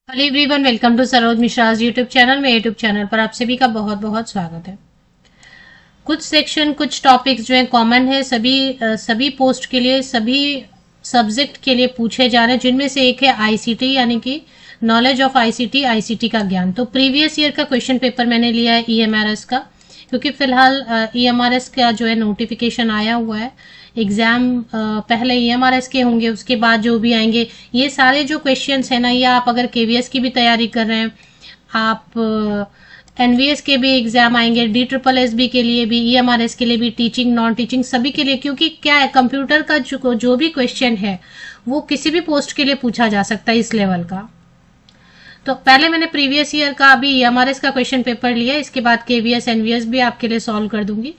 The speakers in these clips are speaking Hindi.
Hello everyone, welcome to Saroj Mishra's YouTube channel में। यूट्यूब चैनल पर आप सभी का बहुत बहुत स्वागत है। कुछ सेक्शन, कुछ टॉपिक्स जो है कॉमन है सभी पोस्ट के लिए, सभी सब्जेक्ट के लिए पूछे जा रहे हैं, जिनमें से एक है आईसीटी, यानी कि नॉलेज ऑफ आईसीटी का ज्ञान। तो प्रीवियस ईयर का क्वेश्चन पेपर मैंने लिया है ईएमआरएस का, क्योंकि फिलहाल ईएमआरएस का जो है नोटिफिकेशन आया हुआ है। एग्जाम पहले ईएमआरएस के होंगे, उसके बाद जो भी आएंगे ये सारे जो क्वेश्चंस है ना, ये आप अगर केवीएस की भी तैयारी कर रहे हैं, आप एनवीएस के भी एग्जाम आएंगे, DSSB के लिए भी, ईएमआरएस के लिए भी, टीचिंग नॉन टीचिंग सभी के लिए। क्योंकि क्या है, कंप्यूटर का जो भी क्वेश्चन है वो किसी भी पोस्ट के लिए पूछा जा सकता है इस लेवल का। तो पहले मैंने प्रीवियस ईयर का अभी ईएमआरएस का क्वेश्चन पेपर लिया, इसके बाद केवीएस एनवीएस भी आपके लिए सॉल्व कर दूंगी।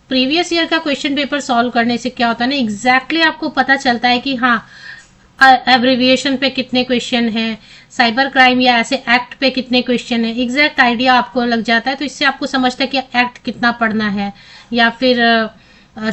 प्रीवियस ईयर का क्वेश्चन पेपर सॉल्व करने से क्या होता है ना, एग्जैक्टली आपको पता चलता है कि हाँ एब्रिविएशन पे कितने क्वेश्चन हैं, साइबर क्राइम या ऐसे एक्ट पे कितने क्वेश्चन है, एग्जैक्ट आइडिया आपको लग जाता है। तो इससे आपको समझता है कि एक्ट कितना पढ़ना है या फिर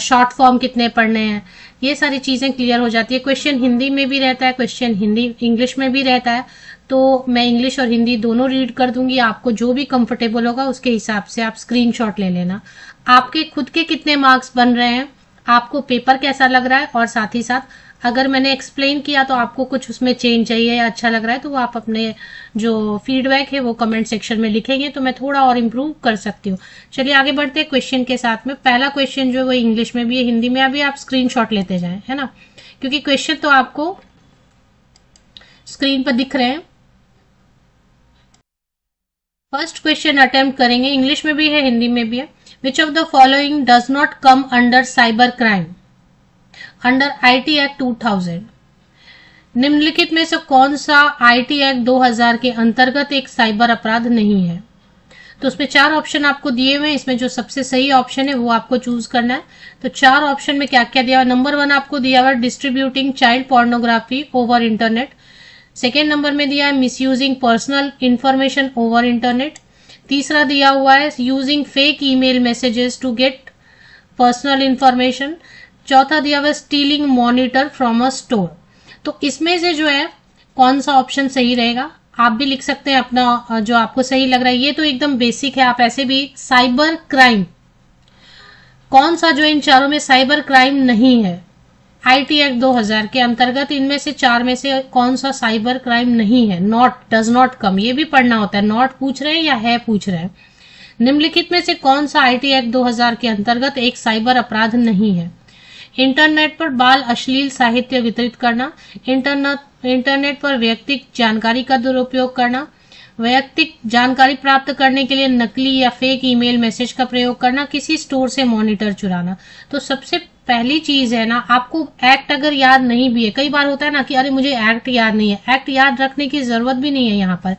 शॉर्ट फॉर्म कितने पढ़ने हैं, ये सारी चीजें क्लियर हो जाती है। क्वेश्चन हिंदी में भी रहता है, क्वेश्चन हिंदी इंग्लिश में भी रहता है। तो मैं इंग्लिश और हिंदी दोनों रीड कर दूंगी, आपको जो भी कंफर्टेबल होगा उसके हिसाब से आप स्क्रीनशॉट ले लेना। आपके खुद के कितने मार्क्स बन रहे हैं, आपको पेपर कैसा लग रहा है, और साथ ही साथ अगर मैंने एक्सप्लेन किया तो आपको कुछ उसमें चेंज चाहिए या अच्छा लग रहा है, तो वो आप अपने जो फीडबैक है वो कमेंट सेक्शन में लिखेंगे, तो मैं थोड़ा और इम्प्रूव कर सकती हूँ। चलिए आगे बढ़ते हैं क्वेश्चन के साथ में। पहला क्वेश्चन जो है वो इंग्लिश में भी है, हिंदी में भी आप स्क्रीनशॉट लेते जाएं, है ना, क्योंकि क्वेश्चन तो आपको स्क्रीन पर दिख रहे हैं। फर्स्ट क्वेश्चन अटेम्प्ट करेंगे, इंग्लिश में भी है हिंदी में भी है। Which of the following does not come under cyber crime under IT act 2000? निम्नलिखित में से कौन सा आईटी एक्ट 2000 के अंतर्गत एक साइबर अपराध नहीं है? तो उसमें 4 ऑप्शन आपको दिए हुए हैं, इसमें जो सबसे सही ऑप्शन है वो आपको चूज करना है। तो 4 ऑप्शन में क्या क्या दिया हुआ? नंबर 1 आपको दिया हुआ है distributing child pornography over internet. Second number में दिया है misusing personal information over internet. तीसरा दिया हुआ है using fake email messages to get personal information. चौथा दिया हुआ है stealing monitor from a store. तो इसमें से जो है कौन सा ऑप्शन सही रहेगा, आप भी लिख सकते हैं अपना जो आपको सही लग रहा है। ये तो एकदम बेसिक है, आप ऐसे भी साइबर क्राइम कौन सा जो इन चारों में साइबर क्राइम नहीं है आईटी एक्ट 2000 के अंतर्गत, इनमें से 4 में से कौन सा साइबर क्राइम नहीं है? नॉट, डज नॉट कम, ये भी पढ़ना होता है। नॉट पूछ रहे हैं या है पूछ रहे हैं। निम्नलिखित में से कौन सा आईटी एक्ट 2000 के अंतर्गत एक साइबर अपराध नहीं है? इंटरनेट पर बाल अश्लील साहित्य वितरित करना, इंटरनेट पर वैयक्तिक जानकारी का दुरुपयोग करना, वैयक्तिक जानकारी प्राप्त करने के लिए नकली या फेक ईमेल मैसेज का प्रयोग करना, किसी स्टोर से मॉनिटर चुराना। तो सबसे पहली चीज है ना, आपको एक्ट अगर याद नहीं भी है, कई बार होता है ना कि अरे मुझे एक्ट याद नहीं है, एक्ट याद रखने की जरूरत भी नहीं है। यहाँ पर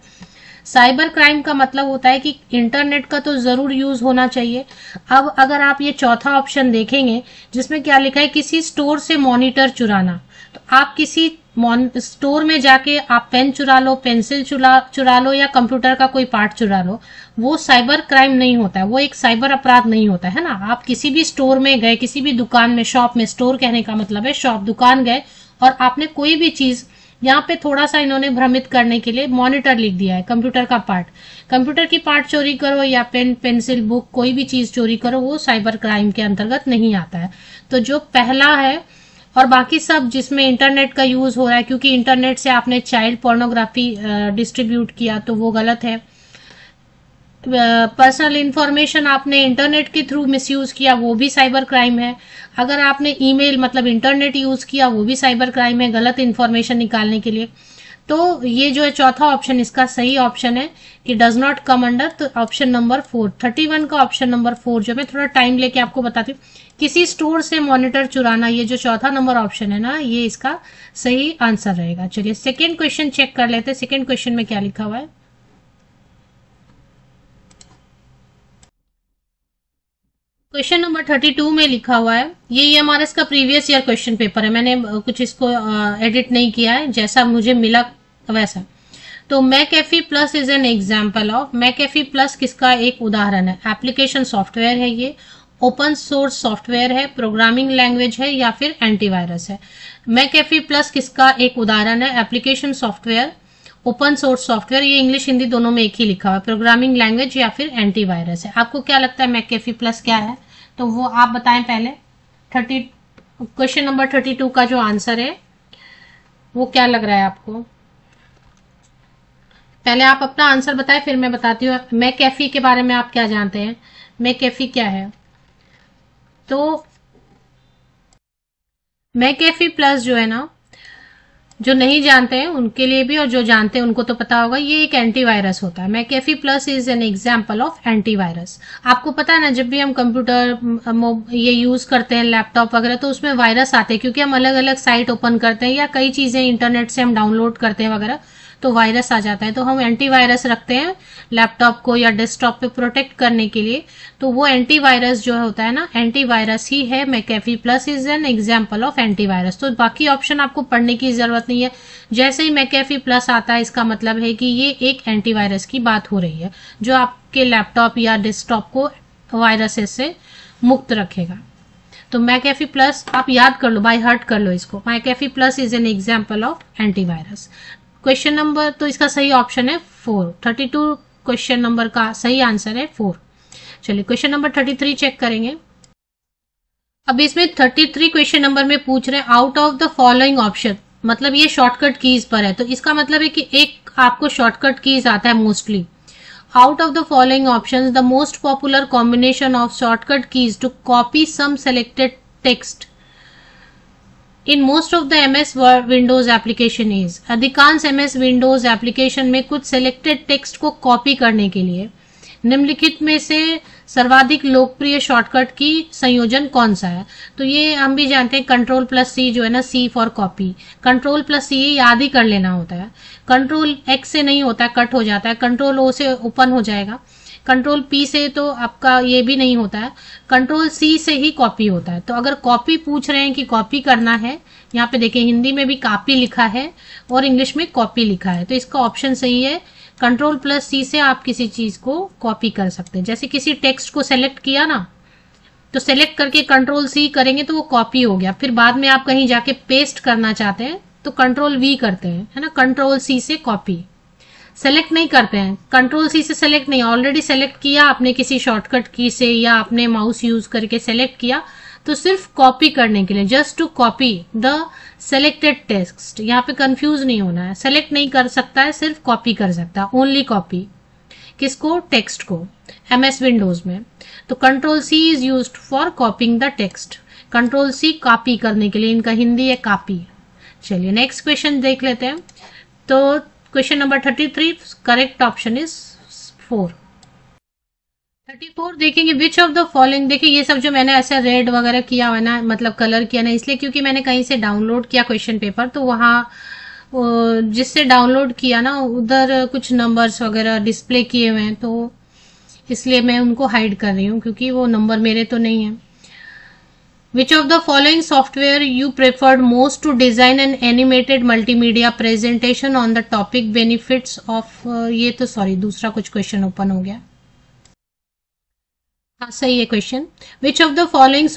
साइबर क्राइम का मतलब होता है कि इंटरनेट का तो जरूर यूज होना चाहिए। अब अगर आप ये चौथा ऑप्शन देखेंगे जिसमें क्या लिखा है, किसी स्टोर से मॉनिटर चुराना, तो आप किसी स्टोर में जाके आप पेन चुरा लो, पेंसिल चुरा लो या कंप्यूटर का कोई पार्ट चुरा लो, वो साइबर क्राइम नहीं होता है, वो एक साइबर अपराध नहीं होता है ना। आप किसी भी स्टोर में गए, किसी भी दुकान में, शॉप में, स्टोर कहने का मतलब है शॉप, दुकान गए और आपने कोई भी चीज, यहाँ पे थोड़ा सा इन्होंने भ्रमित करने के लिए मॉनिटर लिख दिया है, कंप्यूटर का पार्ट, कंप्यूटर की पार्ट चोरी करो या पेन पेंसिल बुक कोई भी चीज चोरी करो, वो साइबर क्राइम के अंतर्गत नहीं आता है। तो जो पहला है, और बाकी सब जिसमें इंटरनेट का यूज हो रहा है, क्योंकि इंटरनेट से आपने चाइल्ड पोर्नोग्राफी डिस्ट्रीब्यूट किया तो वो गलत है। पर्सनल इंफॉर्मेशन आपने इंटरनेट के थ्रू मिसयूज किया, वो भी साइबर क्राइम है। अगर आपने ईमेल मतलब इंटरनेट यूज किया, वो भी साइबर क्राइम है, गलत इंफॉर्मेशन निकालने के लिए। तो ये जो है चौथा ऑप्शन इसका सही ऑप्शन है कि डज नॉट कम अंडर। तो ऑप्शन नंबर 4, 31 का ऑप्शन नंबर 4 जो मैं थोड़ा टाइम लेके आपको बताती हूँ, किसी स्टोर से मॉनिटर चुराना, ये जो चौथा नंबर ऑप्शन है ना, ये इसका सही आंसर रहेगा। चलिए सेकेंड क्वेश्चन चेक कर लेते हैं, सेकेंड क्वेश्चन में क्या लिखा हुआ है। क्वेश्चन नंबर 32 में लिखा हुआ है, ये ईएमआरएस का प्रीवियस ईयर क्वेश्चन पेपर है, मैंने कुछ इसको एडिट नहीं किया है, जैसा मुझे मिला वैसा। तो McAfee plus is an example of, McAfee plus किसका एक उदाहरण है? एप्लीकेशन सॉफ्टवेयर है, ये ओपन सोर्स सॉफ्टवेयर है, प्रोग्रामिंग लैंग्वेज है या फिर एंटीवायरस है? मैकेफी प्लस किसका एक उदाहरण है? Application software, open source software, ये इंग्लिश हिंदी दोनों में एक ही लिखा हुआ है, प्रोग्रामिंग लैंग्वेज या फिर एंटीवायरस है। आपको क्या लगता है मैकेफी प्लस क्या है, तो वो आप बताएं पहले। क्वेश्चन नंबर 32 का जो आंसर है वो क्या लग रहा है आपको, पहले आप अपना आंसर बताएं फिर मैं बताती हूँ मैकेफी के बारे में आप क्या जानते हैं, मैकेफी क्या है। तो मैकेफी प्लस जो है ना, जो नहीं जानते हैं उनके लिए भी और जो जानते हैं उनको तो पता होगा, ये एक एंटीवायरस होता है। McAfee plus is an example of antivirus. आपको पता है ना, जब भी हम कंप्यूटर ये यूज करते हैं लैपटॉप वगैरह, तो उसमें वायरस आते हैं क्योंकि हम अलग अलग साइट ओपन करते हैं या कई चीजें इंटरनेट से हम डाउनलोड करते हैं वगैरह, तो वायरस आ जाता है। तो हम एंटीवायरस रखते हैं लैपटॉप को या डेस्कटॉप पे प्रोटेक्ट करने के लिए, तो वो एंटीवायरस जो होता है ना, एंटीवायरस ही है। McAfee plus is an example of antivirus. तो बाकी ऑप्शन आपको पढ़ने की जरूरत नहीं है, जैसे ही मैकेफी प्लस आता है इसका मतलब है कि ये एक एंटीवायरस की बात हो रही है जो आपके लैपटॉप या डेस्कटॉप को वायरसेस से मुक्त रखेगा। तो मैकेफी प्लस आप याद कर लो, बाय हार्ट कर लो इसको। McAfee plus is an example of antivirus. Question number, तो इसका सही ऑप्शन है 4। 32 क्वेश्चन नंबर का सही आंसर है 4। चलिए क्वेश्चन नंबर 33 चेक करेंगे। अब इसमें 33 क्वेश्चन नंबर में पूछ रहे हैं out of the following option, मतलब ये शॉर्टकट कीज पर है, तो इसका मतलब है कि एक आपको शॉर्टकट कीज आता है mostly. Out of the following options the most popular combination of shortcut keys to copy some selected text in most of the MS Windows application is. अधिकांश MS विंडोज एप्लीकेशन में कुछ सेलेक्टेड टेक्स्ट को कॉपी करने के लिए निम्नलिखित में से सर्वाधिक लोकप्रिय शॉर्टकट की संयोजन कौन सा है। तो ये हम भी जानते हैं Ctrl+C जो है ना, C फॉर कॉपी। Ctrl+C याद ही कर लेना होता है, Ctrl+X से नहीं होता है, कट हो जाता है, Ctrl+O से ओपन हो जाएगा, Ctrl+P से तो आपका ये भी नहीं होता है, Ctrl+C से ही कॉपी होता है। तो अगर कॉपी पूछ रहे हैं कि कॉपी करना है, यहाँ पे देखिए हिंदी में भी कॉपी लिखा है और इंग्लिश में कॉपी लिखा है, तो इसका ऑप्शन सही है। Ctrl+C से आप किसी चीज को कॉपी कर सकते हैं। जैसे किसी टेक्स्ट को सेलेक्ट किया ना, तो सेलेक्ट करके Ctrl+C करेंगे तो वो कॉपी हो गया, फिर बाद में आप कहीं जाके पेस्ट करना चाहते हैं तो Ctrl+V करते हैं, है ना, Ctrl+C से कॉपी। सेलेक्ट नहीं करते हैं, Ctrl+C से सेलेक्ट नहीं, ऑलरेडी सेलेक्ट किया आपने किसी शॉर्टकट की से या आपने माउस यूज करके सेलेक्ट किया, तो सिर्फ कॉपी करने के लिए, just to copy the selected text. यहाँ पे कंफ्यूज नहीं होना है, सेलेक्ट नहीं कर सकता है, सिर्फ कॉपी कर सकता है, ओनली कॉपी। किसको? टेक्स्ट को, MS विंडोज में। तो Ctrl+C is used for copying the text. Ctrl+C copy करने के लिए, इनका हिंदी है कॉपी। चलिए नेक्स्ट क्वेश्चन देख लेते हैं। तो question number 33 correct option is 4। 34 देखेंगे विच ऑफ द फॉलोइंग। देखिए ये सब जो मैंने ऐसा रेड वगैरह किया हुआ ना, मतलब कलर किया ना, इसलिए क्योंकि मैंने कहीं से डाउनलोड किया क्वेश्चन पेपर, तो वहां जिससे डाउनलोड किया ना उधर कुछ नंबर्स वगैरह डिस्प्ले किए हुए हैं, तो इसलिए मैं उनको हाइड कर रही हूँ क्योंकि वो नंबर मेरे तो नहीं है। Which of the following software you preferred most to design an animated multimedia presentation on the topic benefits of ये तो सॉरी दूसरा कुछ क्वेश्चन ओपन हो गया। हाँ सही है question. Which of the following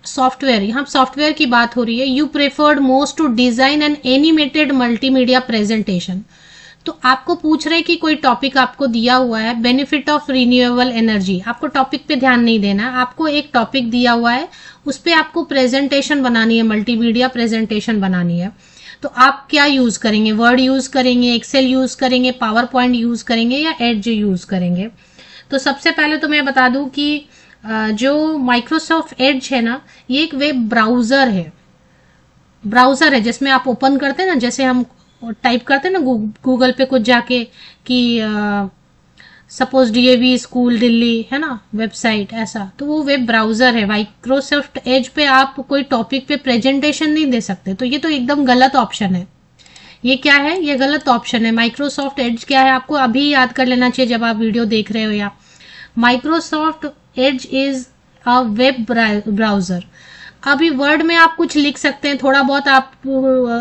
software यहाँ सॉफ्टवेयर की बात हो रही है। You preferred most to design an animated multimedia presentation। तो आपको पूछ रहे हैं कि कोई टॉपिक आपको दिया हुआ है, बेनिफिट ऑफ रिन्यूएबल एनर्जी। आपको टॉपिक पे ध्यान नहीं देना है, आपको एक टॉपिक दिया हुआ है, उस पे आपको प्रेजेंटेशन बनानी है, मल्टीमीडिया प्रेजेंटेशन बनानी है। तो आप क्या यूज करेंगे? वर्ड यूज करेंगे, एक्सेल यूज करेंगे, पावर पॉइंट यूज करेंगे या एड्ज यूज करेंगे? तो सबसे पहले तो मैं बता दूं कि जो माइक्रोसॉफ्ट एड्ज है ना, ये एक वेब ब्राउजर है जिसमें आप ओपन करते हैं ना, जैसे हम टाइप करते हैं ना गूगल पे कुछ जाके कि सपोज DAV स्कूल दिल्ली, है ना, वेबसाइट ऐसा, तो वो वेब ब्राउजर है। माइक्रोसॉफ्ट एज पे आप कोई टॉपिक पे प्रेजेंटेशन नहीं दे सकते, तो ये तो एकदम गलत ऑप्शन है। ये क्या है? ये गलत ऑप्शन है। माइक्रोसॉफ्ट एज क्या है आपको अभी याद कर लेना चाहिए जब आप वीडियो देख रहे हो। या Microsoft Edge is a web browser. अभी वर्ड में आप कुछ लिख सकते हैं, थोड़ा बहुत आप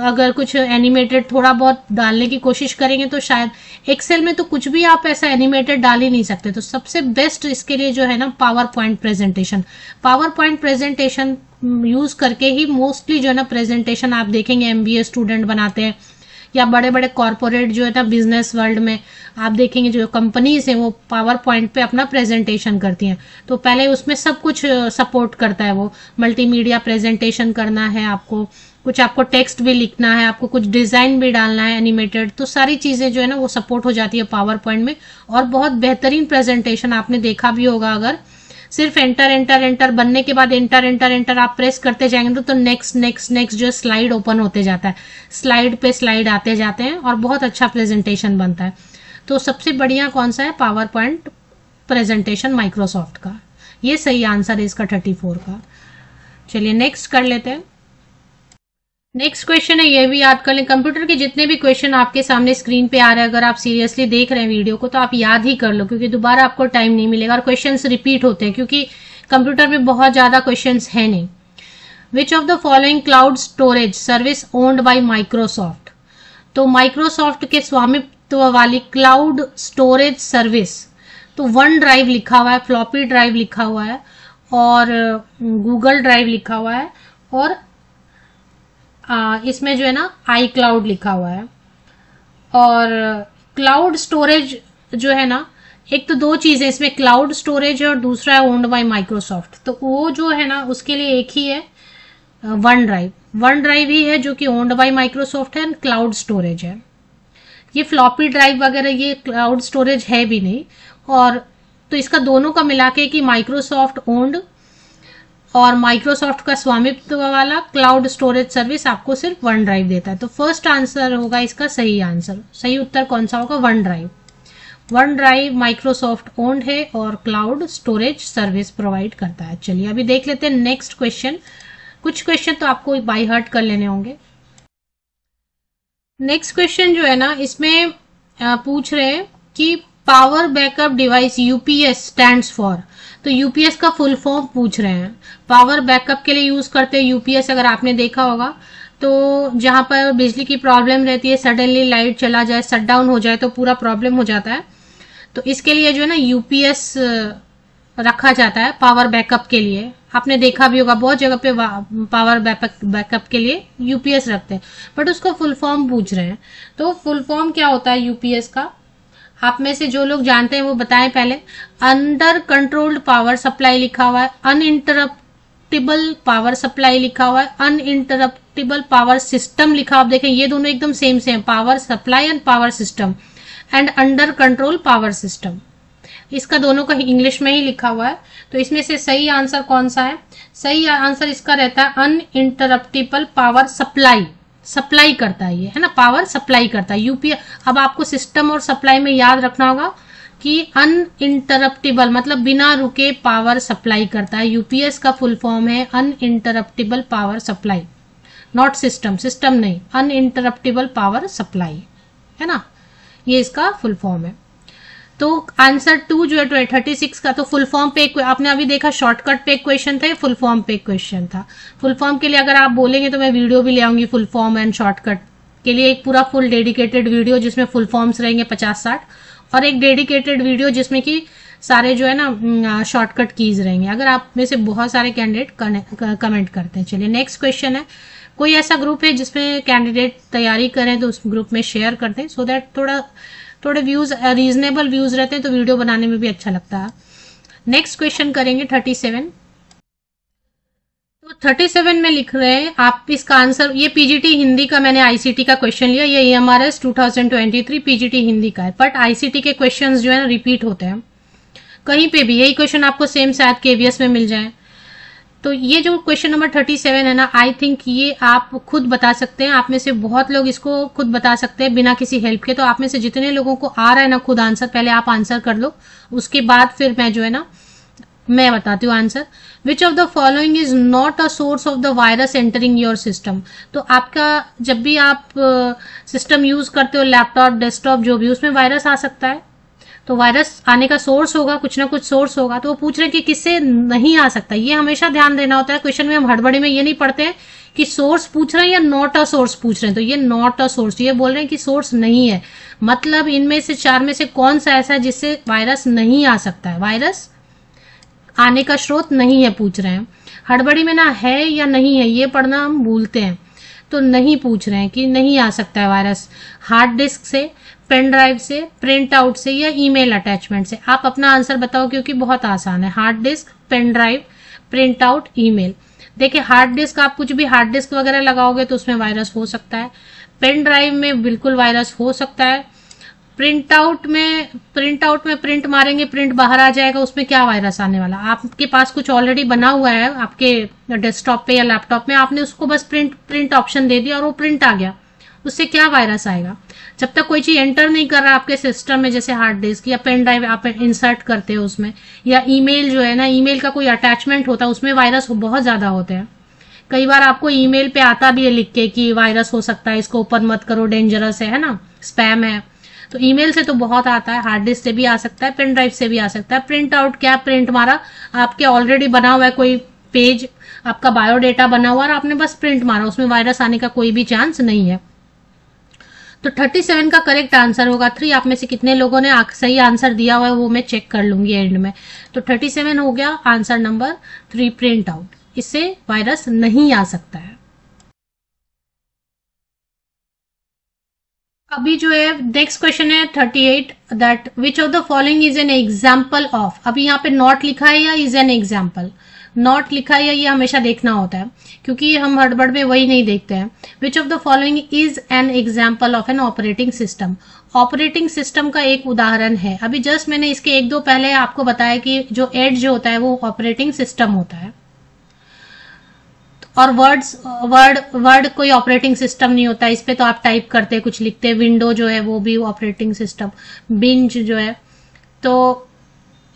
अगर कुछ एनिमेटेड थोड़ा बहुत डालने की कोशिश करेंगे तो शायद। एक्सेल में तो कुछ भी आप ऐसा एनिमेटेड डाल ही नहीं सकते। तो सबसे बेस्ट इसके लिए जो है ना पावर पॉइंट प्रेजेंटेशन यूज करके ही मोस्टली जो है ना प्रेजेंटेशन आप देखेंगे MBA स्टूडेंट बनाते हैं या बड़े बड़े कॉरपोरेट जो है ना बिजनेस वर्ल्ड में आप देखेंगे जो कंपनीज हैं वो पावर पॉइंट पे अपना प्रेजेंटेशन करती हैं, तो पहले उसमें सब कुछ सपोर्ट करता है। वो मल्टीमीडिया प्रेजेंटेशन करना है आपको, कुछ आपको टेक्स्ट भी लिखना है, आपको कुछ डिजाइन भी डालना है एनिमेटेड, तो सारी चीजें जो है ना वो सपोर्ट हो जाती है पावर पॉइंट में। और बहुत बेहतरीन प्रेजेंटेशन आपने देखा भी होगा, अगर सिर्फ एंटर एंटर एंटर बनने के बाद एंटर एंटर एंटर आप प्रेस करते जाएंगे तो नेक्स्ट नेक्स्ट नेक्स्ट जो स्लाइड ओपन होते जाता है, स्लाइड पे स्लाइड आते जाते हैं और बहुत अच्छा प्रेजेंटेशन बनता है। तो सबसे बढ़िया कौन सा है? पावर पॉइंट प्रेजेंटेशन माइक्रोसॉफ्ट का। ये सही आंसर है इसका 34 का। चलिए नेक्स्ट कर लेते हैं। नेक्स्ट क्वेश्चन है, ये भी याद कर लें। कंप्यूटर के जितने भी क्वेश्चन आपके सामने स्क्रीन पे आ रहे हैं, अगर आप सीरियसली देख रहे हैं वीडियो को तो आप याद ही कर लो, क्योंकि दोबारा आपको टाइम नहीं मिलेगा और क्वेश्चंस रिपीट होते हैं क्योंकि कंप्यूटर में बहुत ज्यादा क्वेश्चंस है नहीं। विच of the following cloud storage service owned by Microsoft? तो माइक्रोसॉफ्ट के स्वामित्व वाली क्लाउड स्टोरेज सर्विस, तो वन ड्राइव लिखा हुआ है, फ्लॉपी ड्राइव लिखा हुआ है और गूगल ड्राइव लिखा हुआ है और इसमें जो है ना आई क्लाउड लिखा हुआ है। और क्लाउड स्टोरेज जो है ना, एक तो दो चीजें इसमें, क्लाउड स्टोरेज है और दूसरा है ओन्ड बाय माइक्रोसॉफ्ट। तो वो जो है ना उसके लिए एक ही है वन ड्राइव, वन ड्राइव ही है जो कि ओन्ड बाय माइक्रोसॉफ्ट है, क्लाउड स्टोरेज है। ये फ्लॉपी ड्राइव वगैरह ये क्लाउड स्टोरेज है भी नहीं। और तो इसका दोनों का मिला के कि माइक्रोसॉफ्ट ओन्ड और माइक्रोसॉफ्ट का स्वामित्व वाला क्लाउड स्टोरेज सर्विस आपको सिर्फ वन ड्राइव देता है। तो फर्स्ट आंसर होगा इसका सही आंसर। सही उत्तर कौन सा होगा? One drive. One drive Microsoft owned है और क्लाउड स्टोरेज सर्विस प्रोवाइड करता है। चलिए अभी देख लेते हैं नेक्स्ट क्वेश्चन। कुछ क्वेश्चन तो आपको बाय हार्ट कर लेने होंगे। नेक्स्ट क्वेश्चन जो है ना इसमें पूछ रहे हैं कि power backup device UPS stands for. तो यूपीएस का फुल फॉर्म पूछ रहे हैं। पावर बैकअप के लिए यूज करते हैं यूपीएस, अगर आपने देखा होगा तो जहां पर बिजली की प्रॉब्लम रहती है, सडनली लाइट चला जाए, शट डाउन हो जाए तो पूरा प्रॉब्लम हो जाता है। तो इसके लिए जो है ना यूपीएस रखा जाता है पावर बैकअप के लिए। आपने देखा भी होगा बहुत जगह पे पावर बैकअप के लिए यूपीएस रखते हैं, बट उसको फुल फॉर्म पूछ रहे हैं। तो फुल फॉर्म क्या होता है यूपीएस का? आप में से जो लोग जानते हैं वो बताएं पहले। अंडर कंट्रोल्ड पावर सप्लाई लिखा हुआ है, अनइंटरप्टिबल पावर सप्लाई लिखा हुआ है, अनइंटरप्टिबल पावर सिस्टम लिखा हुआ। आप देखें ये दोनों एकदम same same, power supply and power system, and under control power system. इसका दोनों का इंग्लिश में ही लिखा हुआ है। तो इसमें से सही आंसर कौन सा है? सही आंसर इसका रहता है अनइंटरप्टिबल पावर सप्लाई। सप्लाई करता है ये, है ना, पावर सप्लाई करता है यूपीएस। अब आपको सिस्टम और सप्लाई में याद रखना होगा कि अनइंटरप्टिबल मतलब बिना रुके पावर सप्लाई करता है। यूपीएस का फुल फॉर्म है uninterruptible power supply, not system, system नहीं, अनइंटरप्टिबल पावर सप्लाई, है ना, ये इसका फुल फॉर्म है। तो आंसर 2 जो है 36 का, तो फुल फॉर्म पे आपने अभी देखा शॉर्टकट पे एक क्वेश्चन था, फुल फॉर्म पे एक क्वेश्चन था। फुल फॉर्म के लिए अगर आप बोलेंगे तो मैं वीडियो भी ले आऊंगी फुल फॉर्म एंड शॉर्टकट के लिए, एक पूरा फुल डेडिकेटेड वीडियो जिसमें फुल फॉर्म्स रहेंगे 50-60 और एक डेडिकेटेड वीडियो जिसमें कि सारे जो है ना शॉर्टकट कीज रहेंगे, अगर आप में से बहुत सारे कैंडिडेट कमेंट करते हैं। चलिए नेक्स्ट क्वेश्चन है, कोई ऐसा ग्रुप है जिसमें कैंडिडेट तैयारी करें तो उस ग्रुप में शेयर कर दें, सो दैट थोड़े व्यूज रीजनेबल व्यूज रहते हैं तो वीडियो बनाने में भी अच्छा लगता है। नेक्स्ट क्वेश्चन करेंगे 37। तो 37 में लिख रहे हैं आप इसका आंसर, ये पीजीटी हिंदी का मैंने आईसीटी का क्वेश्चन लिया, ये एमआरएस 2023 पीजीटी हिंदी का है, बट आईसीटी के क्वेश्चंस जो है ना रिपीट होते हैं कहीं पे भी, यही क्वेश्चन आपको सेम शायद केवीएस में मिल जाए। तो ये जो क्वेश्चन नंबर 37 है ना, आई थिंक ये आप खुद बता सकते हैं, आप में से बहुत लोग इसको खुद बता सकते हैं बिना किसी हेल्प के। तो आप में से जितने लोगों को आ रहा है ना खुद आंसर, पहले आप आंसर कर लो, उसके बाद फिर मैं जो है ना मैं बताती हूँ answer. Which of the following is not a source of the virus entering your system. तो आपका जब भी आप सिस्टम यूज करते हो, लैपटॉप डेस्कटॉप जो भी, उसमें वायरस आ सकता है। तो वायरस आने का सोर्स होगा, कुछ ना कुछ सोर्स होगा। तो वो पूछ रहे हैं कि किससे नहीं आ सकता, ये हमेशा ध्यान देना होता है क्वेश्चन में। हम हड़बड़ी में ये नहीं पढ़ते हैं कि सोर्स पूछ रहे हैं या नॉट अ सोर्स पूछ रहे हैं। तो ये नॉट अ सोर्स, ये बोल रहे हैं कि सोर्स नहीं है, मतलब इनमें से 4 में से कौन सा ऐसा है जिससे वायरस नहीं आ सकता है, वायरस आने का स्रोत नहीं है पूछ रहे हैं। हड़बड़ी में ना है या नहीं है ये पढ़ना हम भूलते हैं। तो नहीं पूछ रहे हैं कि नहीं आ सकता है वायरस। हार्ड डिस्क से, पेन ड्राइव से, प्रिंट आउट से या ईमेल अटैचमेंट से। आप अपना आंसर बताओ क्योंकि बहुत आसान है। Hard disk, pen drive, print out, email. देखिए हार्ड डिस्क, आप कुछ भी हार्ड डिस्क वगैरह लगाओगे तो उसमें वायरस हो सकता है। पेन ड्राइव में बिल्कुल वायरस हो सकता है। प्रिंट आउट में प्रिंट मारेंगे, प्रिंट बाहर आ जाएगा, उसमें क्या वायरस आने वाला। आपके पास कुछ ऑलरेडी बना हुआ है आपके डेस्कटॉप पे या लैपटॉप में, आपने उसको बस प्रिंट ऑप्शन दे दिया और वो प्रिंट आ गया, उससे क्या वायरस आएगा। जब तक कोई चीज एंटर नहीं कर रहा आपके सिस्टम में, जैसे हार्ड डिस्क या पेन ड्राइव आप इंसर्ट करते हो उसमें, या ईमेल जो है ना, ईमेल का कोई अटैचमेंट होता है, उसमें वायरस बहुत ज्यादा होते हैं। कई बार आपको ईमेल पे आता भी है लिख के कि वायरस हो सकता है, इसको ओपन मत करो, डेंजरस है ना, स्पैम है। तो ईमेल से तो बहुत आता है, हार्ड डिस्क से भी आ सकता है, पेन ड्राइव से भी आ सकता है। प्रिंट आउट क्या, प्रिंट मारा, आपके ऑलरेडी बना हुआ है कोई पेज, आपका बायोडेटा बना हुआ और आपने बस प्रिंट मारा, उसमें वायरस आने का कोई भी चांस नहीं है। तो 37 का करेक्ट आंसर होगा 3। आप में से कितने लोगों ने सही आंसर दिया हुआ है वो मैं चेक कर लूंगी एंड में। तो 37 हो गया आंसर नंबर 3, प्रिंट आउट। इससे वायरस नहीं आ सकता है। अभी जो है नेक्स्ट क्वेश्चन है 38, that which of the following is an example of. अभी यहाँ पे नॉट लिखा है या इज एन एग्जाम्पल। नॉट लिखा है, ये हमेशा देखना होता है क्योंकि हम हड़बड़ में वही नहीं देखते हैं। विच of the following is an example of N operating system. Operating system का एक उदाहरण है। अभी जस्ट मैंने इसके एक दो पहले आपको बताया कि जो एड्ज जो होता है वो ऑपरेटिंग सिस्टम होता है, और वर्ड कोई ऑपरेटिंग सिस्टम नहीं होता। इस पे तो आप टाइप करते हैं, कुछ लिखते हैं। विंडो जो है वो भी ऑपरेटिंग सिस्टम, बिंज जो है, तो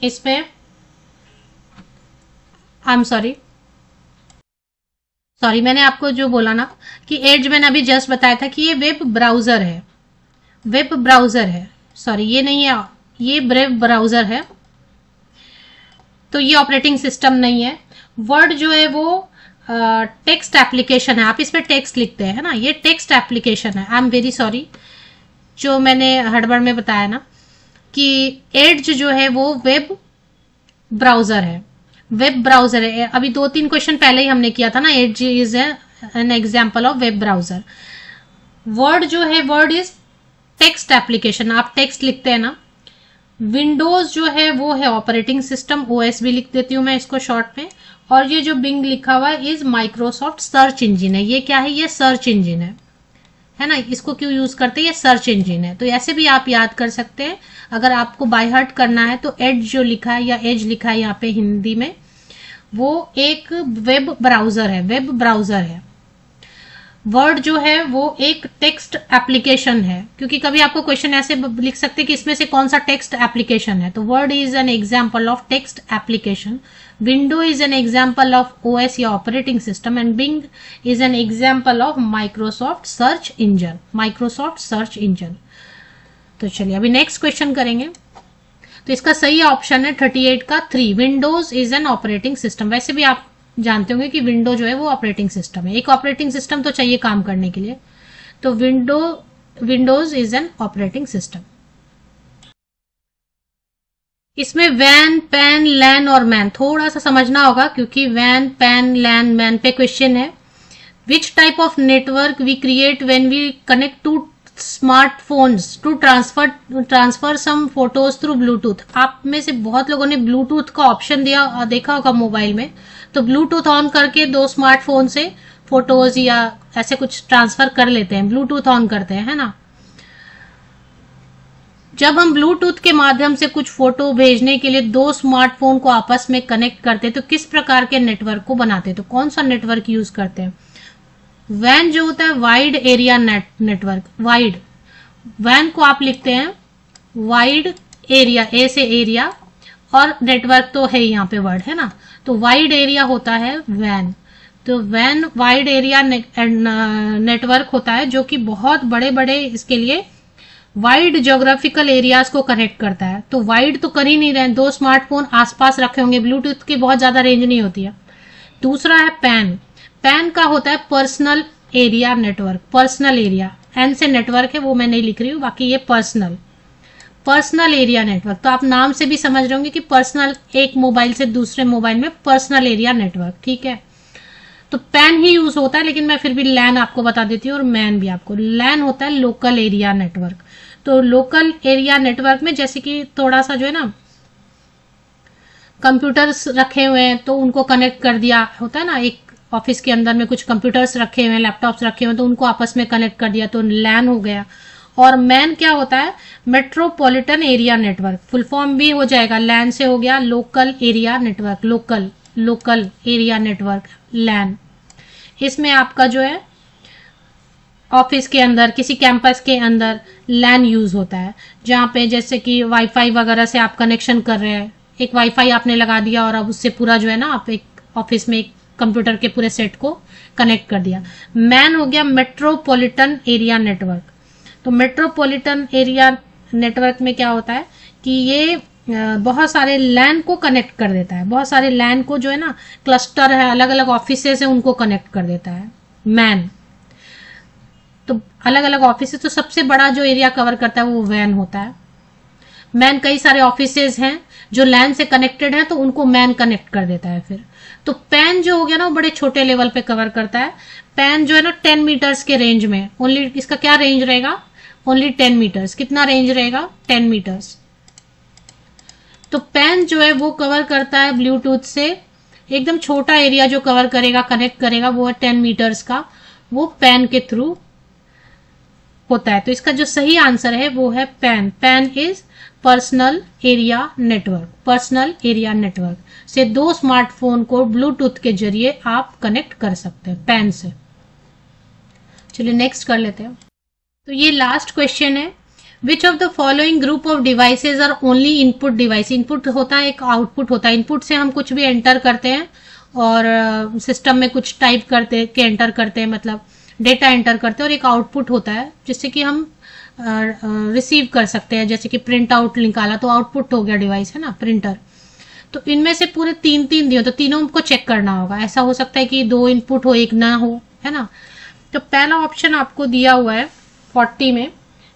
इसमें आई एम सॉरी मैंने आपको जो बोला ना कि एड्ज, मैंने अभी जस्ट बताया था कि ये वेब ब्राउजर है, वेब ब्राउजर है, सॉरी ये नहीं है, ये वेब ब्राउजर है, तो ये ऑपरेटिंग सिस्टम नहीं है। वर्ड जो है वो टेक्स्ट एप्लीकेशन है, आप इस पे टेक्स्ट लिखते हैं ना, ये टेक्स्ट एप्लीकेशन है। आई एम वेरी सॉरी, जो मैंने हड़बड़ में बताया ना कि एड्ज जो है वो वेब ब्राउजर है, वेब ब्राउजर है। अभी 2-3 क्वेश्चन पहले ही हमने किया था ना, edge is an example of web browser. Word जो है, वर्ड इज टेक्स्ट एप्लीकेशन, आप टेक्स्ट लिखते हैं ना। विंडोज जो है वो है ऑपरेटिंग सिस्टम, ओएस भी लिख देती हूं मैं इसको शॉर्ट में। और ये जो बिंग लिखा हुआ है इज माइक्रोसॉफ्ट सर्च इंजिन है। ये क्या है, ये सर्च इंजिन है ना। इसको क्यों यूज करते हैं, ये सर्च इंजिन है। तो ऐसे भी आप याद कर सकते हैं। अगर आपको बाय हार्ट करना है तो एड्ज जो लिखा है या एज लिखा है यहाँ पे हिंदी में, वो एक वेब ब्राउजर है, वेब ब्राउजर है। वर्ड जो है वो एक टेक्स्ट एप्लीकेशन है, क्योंकि कभी आपको क्वेश्चन ऐसे लिख सकते हैं कि इसमें से कौन सा टेक्स्ट एप्लीकेशन है, तो word is an example of text application. Window is an example of OS या operating system, and Bing is an example of Microsoft search engine, Microsoft search engine. तो चलिए अभी नेक्स्ट क्वेश्चन करेंगे। तो इसका सही ऑप्शन है 38 का 3, Windows is an operating system. वैसे भी आप जानते होंगे कि विंडो जो है वो ऑपरेटिंग सिस्टम है, एक ऑपरेटिंग सिस्टम तो चाहिए काम करने के लिए, तो Windows is an operating system. इसमें वैन, पैन, लैन और मैन थोड़ा सा समझना होगा, क्योंकि वैन, पैन, लैन, मैन पे क्वेश्चन है। Which type of network we create when we connect to smartphones to transfer some photos through Bluetooth. आप में से बहुत लोगों ने ब्लूटूथ का ऑप्शन देखा होगा मोबाइल में, तो ब्लूटूथ ऑन करके 2 स्मार्टफोन से फोटोज या ऐसे कुछ ट्रांसफर कर लेते हैं, ब्लूटूथ ऑन करते हैं, है ना। जब हम ब्लूटूथ के माध्यम से कुछ फोटो भेजने के लिए 2 स्मार्टफोन को आपस में कनेक्ट करते हैं, तो किस प्रकार के नेटवर्क को बनाते हैं, तो कौन सा नेटवर्क यूज करते हैं। वैन जो होता है वाइड एरिया नेटवर्क, वाइड, वैन को आप लिखते हैं वाइड एरिया, ए से एरिया, और नेटवर्क तो है यहाँ पे वर्ड है ना, तो वाइड एरिया होता है वैन। तो वैन वाइड एरिया नेटवर्क होता है, जो कि बहुत बड़े बड़े, इसके लिए वाइड ज्योग्राफिकल एरियाज को कनेक्ट करता है। तो वाइड तो कर ही नहीं रहे, 2 स्मार्टफोन आसपास रखे होंगे, ब्लूटूथ की बहुत ज्यादा रेंज नहीं होती है। दूसरा है पैन, पैन का होता है personal area network, personal area, N से नेटवर्क है वो मैं नहीं लिख रही हूँ, बाकी ये पर्सनल एरिया नेटवर्क। तो आप नाम से भी समझ रहे होंगे कि पर्सनल, एक मोबाइल से दूसरे मोबाइल में पर्सनल एरिया नेटवर्क, ठीक है। तो पैन ही यूज होता है, लेकिन मैं फिर भी लैन आपको बता देती हूँ और मैन भी आपको। लैन होता है लोकल एरिया नेटवर्क। तो लोकल एरिया नेटवर्क में जैसे कि थोड़ा सा जो है ना कंप्यूटर्स रखे हुए हैं तो उनको कनेक्ट कर दिया, होता है ना एक ऑफिस के अंदर में कुछ कंप्यूटर्स रखे हुए हैं, लैपटॉप्स रखे हुए हैं, तो उनको आपस में कनेक्ट कर दिया, तो लैन हो गया। और मैन क्या होता है, metropolitan area network, full form भी हो जाएगा, लैन से हो गया local area network, local area network LAN. इसमें आपका जो है ऑफिस के अंदर, किसी कैंपस के अंदर लैन यूज होता है, जहां पे जैसे कि वाईफाई वगैरह से आप कनेक्शन कर रहे हैं, एक वाईफाई आपने लगा दिया और अब उससे पूरा जो है ना आप एक ऑफिस में एक कंप्यूटर के पूरे सेट को कनेक्ट कर दिया। मैन हो गया मेट्रोपॉलिटन एरिया नेटवर्क। तो मेट्रोपॉलिटन एरिया नेटवर्क में क्या होता है कि ये बहुत सारे लैन को कनेक्ट कर देता है, बहुत सारे लैन को जो है ना क्लस्टर है, अलग अलग ऑफिस है, उनको कनेक्ट कर देता है मैन। तो अलग अलग ऑफिस, तो सबसे बड़ा जो एरिया कवर करता है वो वैन होता है। मैन कई सारे ऑफिसेज हैं जो लैन से कनेक्टेड है, तो उनको मैन कनेक्ट कर देता है फिर। तो पैन जो हो गया ना वो बड़े छोटे लेवल पे कवर करता है। पैन जो है ना 10 मीटर्स के रेंज में, ओनली इसका क्या रेंज रहेगा, ओनली 10 मीटर्स। कितना रेंज रहेगा, 10 मीटर्स। तो पैन जो है वो कवर करता है ब्लूटूथ से एकदम छोटा एरिया, जो कवर करेगा, कनेक्ट करेगा, वो है 10 मीटर्स का, वो पैन के थ्रू होता है। तो इसका जो सही आंसर है वो है pan. Pan is personal area network. Personal area network से 2 स्मार्टफोन को ब्लूटूथ के जरिए आप कनेक्ट कर सकते हैं पैन से। चलिए नेक्स्ट कर लेते हैं। तो ये लास्ट क्वेश्चन है, which of the following group of devices are only input device. Input होता है, एक आउटपुट होता है। इनपुट से हम कुछ भी एंटर करते हैं और सिस्टम में कुछ टाइप करते के एंटर करते हैं, मतलब डेटा एंटर करते हैं, और एक आउटपुट होता है जिससे कि हम रिसीव कर सकते हैं। जैसे कि प्रिंट आउट निकाला तो आउटपुट हो गया डिवाइस, है ना, प्रिंटर। तो इनमें से पूरे 3 दिए, तो तीनों को चेक करना होगा। ऐसा हो सकता है कि 2 इनपुट हो, एक ना हो, है ना। तो पहला ऑप्शन आपको दिया हुआ है 40 में,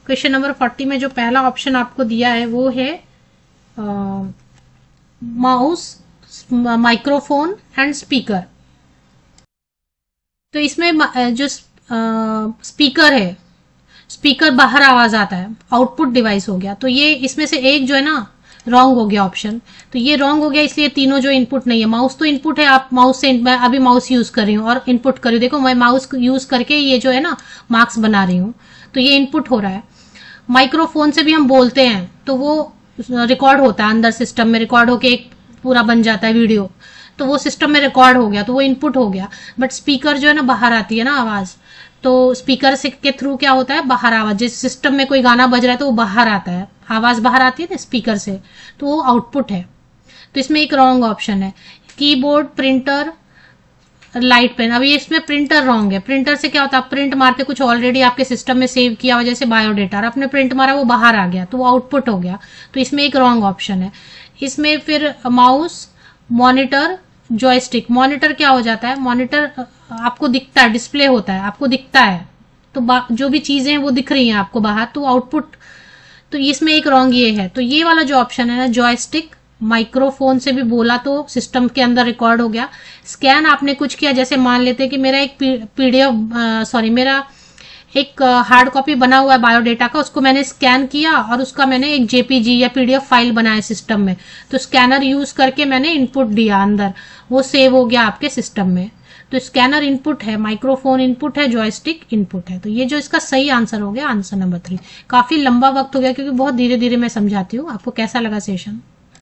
क्वेश्चन नंबर 40 में जो पहला ऑप्शन आपको दिया है वो है माउस, माइक्रोफोन एंड स्पीकर। तो इसमें जो स्पीकर है, स्पीकर बाहर आवाज आता है, आउटपुट डिवाइस हो गया। तो ये इसमें से एक जो है ना रॉन्ग हो गया ऑप्शन, तो ये रॉन्ग हो गया, इसलिए तीनों जो इनपुट नहीं है। माउस तो इनपुट है, आप माउस से, मैं अभी माउस यूज कर रही हूँ और इनपुट कर रही हूँ, देखो मैं माउस यूज करके ये जो है ना मार्क्स बना रही हूँ, तो ये इनपुट हो रहा है। माइक्रोफोन से भी हम बोलते हैं तो वो रिकॉर्ड होता है, अंदर सिस्टम में रिकॉर्ड होके एक पूरा बन जाता है वीडियो, तो वो सिस्टम में रिकॉर्ड हो गया, तो वो इनपुट हो गया। बट स्पीकर जो है ना बाहर आती है ना आवाज, तो स्पीकर से के थ्रू क्या होता है, बाहर आवाज, जैसे सिस्टम में कोई गाना बज रहा है तो वो बाहर आता है, आवाज बाहर आती है ना स्पीकर से, तो वो आउटपुट है। तो इसमें एक रॉन्ग ऑप्शन है। Keyboard, printer, light pen. अभी इसमें प्रिंटर रॉन्ग है। प्रिंटर से क्या होता है, आप प्रिंट मारते कुछ ऑलरेडी आपके सिस्टम में सेव किया हुआ, जैसे बायोडेटा, और आपने प्रिंट मारा वो बाहर आ गया, तो वो आउटपुट हो गया। तो इसमें एक रॉन्ग ऑप्शन है। इसमें फिर माउस, मॉनिटर, जॉयस्टिक। मॉनिटर क्या हो जाता है, मॉनिटर आपको दिखता है, डिस्प्ले होता है, आपको दिखता है, तो जो भी चीजें हैं वो दिख रही हैं आपको बाहर, तो आउटपुट। तो इसमें एक रॉन्ग ये है। तो ये वाला जो ऑप्शन है ना, जॉयस्टिक, माइक्रोफोन से भी बोला तो सिस्टम के अंदर रिकॉर्ड हो गया। स्कैन आपने कुछ किया, जैसे मान लेते हैं कि मेरा एक मेरा एक हार्ड कॉपी बना हुआ है बायोडेटा का, उसको मैंने स्कैन किया और उसका मैंने एक जेपीजी या पीडीएफ फाइल बनाया सिस्टम में, तो स्कैनर यूज करके मैंने इनपुट दिया अंदर, वो सेव हो गया आपके सिस्टम में। तो स्कैनर इनपुट है, माइक्रोफोन इनपुट है, जॉयस्टिक इनपुट है। तो ये जो इसका सही आंसर हो गया, आंसर नंबर 3। काफी लंबा वक्त हो गया क्योंकि बहुत धीरे धीरे मैं समझाती हूँ। आपको कैसा लगा सेशन?